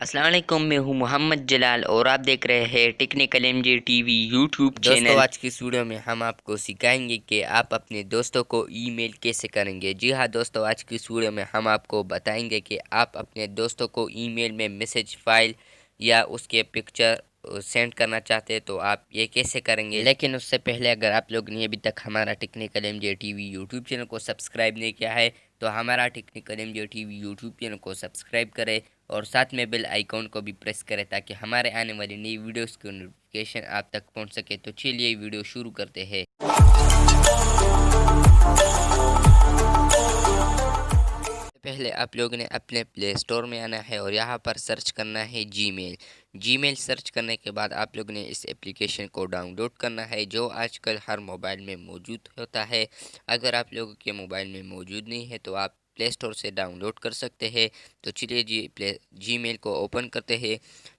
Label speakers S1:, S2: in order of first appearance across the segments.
S1: अस्सलाम वालेकुम। मैं हूं मोहम्मद जलाल और आप देख रहे हैं टेक्निकल एमजे टीवी यूट्यूब
S2: दोस्तों,
S1: चैनल।
S2: आज की इस वीडियो में हम आपको सिखाएंगे कि आप अपने दोस्तों को ईमेल कैसे करेंगे। जी हाँ दोस्तों, आज की इस वीडियो में हम आपको बताएंगे कि आप अपने दोस्तों को ईमेल में मैसेज फाइल या उसके पिक्चर सेंड करना चाहते हैं तो आप ये कैसे करेंगे। लेकिन उससे पहले अगर आप लोग ने अभी तक हमारा technical MJ TV YouTube channel को सब्सक्राइब नहीं किया है तो हमारा technical MJ TV YouTube channel को सब्सक्राइब करें और साथ में बेल आइकॉन को भी प्रेस करें ताकि हमारे आने वाली नई वीडियोस की नोटिफिकेशन आप तक पहुंच सके। तो चलिए वीडियो शुरू करते हैं। पहले आप लोगों ने अपने प्ले स्टोर में आना है और यहाँ पर सर्च करना है जीमेल। जीमेल सर्च करने के बाद आप लोगों ने इस एप्लीकेशन को डाउनलोड करना है जो आजकल हर मोबाइल में मौजूद होता है। अगर आप लोगों के मोबाइल में मौजूद नहीं है तो आप प्ले स्टोर से डाउनलोड कर सकते हैं। तो चलिए जीमेल को ओपन करते हैं।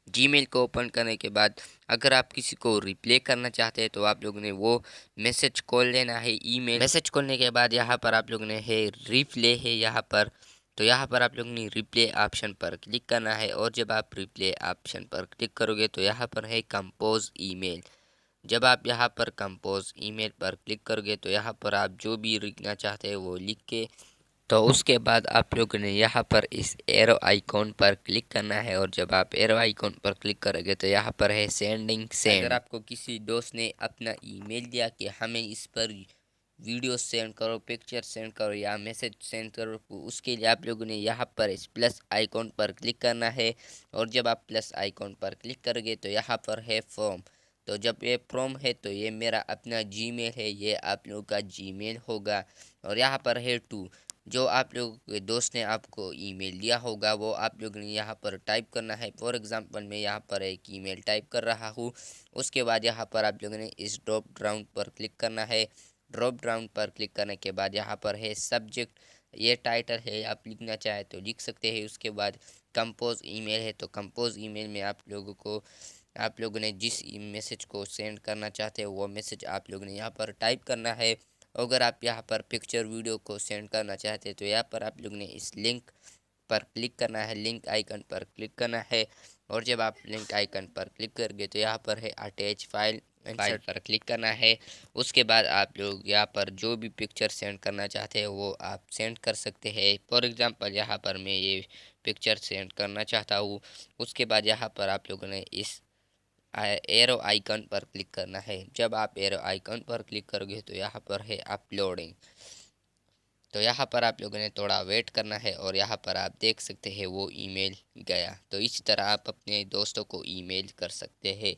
S2: जीमेल को ओपन करने के बाद अगर आप किसी को रिप्ले करना चाहते हैं तो आप लोगों ने वो मैसेज खोल लेना है। ईमेल मैसेज खोलने के बाद यहाँ पर आप लोगों ने है रिप्ले है यहाँ पर, तो यहाँ पर आप लोगों ने रिप्ले ऑप्शन पर क्लिक करना है और जब आप रिप्ले ऑप्शन पर क्लिक करोगे तो यहाँ पर है कंपोज ईमेल। जब आप यहाँ पर कंपोज ईमेल पर क्लिक करोगे तो यहाँ पर आप जो भी लिखना चाहते हैं वो लिख के, तो उसके बाद आप लोगों ने यहाँ पर इस एरो आइकॉन पर क्लिक करना है और जब आप एरो आइकॉन पर क्लिक करोगे तो यहाँ पर है सेंडिंग सेंड। अगर आपको किसी दोस्त ने अपना ईमेल दिया कि हमें इस पर वीडियो सेंड करो, पिक्चर सेंड करो या मैसेज सेंड करो, तो उसके लिए आप लोगों ने यहाँ पर इस प्लस आइकॉन पर क्लिक करना है और जब आप प्लस आइकॉन पर क्लिक करोगे तो यहाँ पर है फॉर्म। तो जब ये फॉर्म है तो ये मेरा अपना जीमेल है, ये आप लोगों का जीमेल होगा। और यहाँ पर है टू, जो आप लोगों के दोस्त ने आपको ईमेल दिया होगा वो आप लोगों ने यहाँ पर टाइप करना है। फॉर एग्जांपल मैं यहाँ पर एक ईमेल टाइप कर रहा हूँ। उसके बाद यहाँ पर आप लोगों ने इस ड्रॉप डाउन पर क्लिक करना है। ड्रॉप डाउन पर क्लिक करने के बाद यहाँ पर है सब्जेक्ट, ये टाइटल है, आप लिखना चाहे तो लिख सकते हैं। उसके बाद कंपोज ईमेल है तो कंपोज ईमेल में आप लोगों ने जिस मैसेज को सेंड करना चाहते हैं वो मैसेज आप लोगों ने यहाँ पर टाइप करना है। अगर आप यहाँ पर पिक्चर वीडियो को सेंड करना चाहते हैं तो यहाँ पर आप लोगों ने इस लिंक पर क्लिक करना है, लिंक आइकन पर क्लिक करना है और जब आप लिंक आइकन पर क्लिक करोगे तो यहाँ पर है अटैच फाइल पर क्लिक करना है। उसके बाद आप लोग यहाँ पर जो भी पिक्चर सेंड करना चाहते हैं वो आप सेंड कर सकते हैं। फॉर एग्जांपल यहाँ पर मैं ये पिक्चर सेंड करना चाहता हूँ। उसके बाद यहाँ पर आप लोगों ने इस एरो आइकन पर क्लिक करना है। जब आप एरो आइकन पर क्लिक करोगे तो यहाँ पर है अपलोडिंग, तो यहाँ पर आप लोगों ने थोड़ा वेट करना है और यहाँ पर आप देख सकते हैं वो ईमेल गया। तो इस तरह आप अपने दोस्तों को ईमेल कर सकते हैं।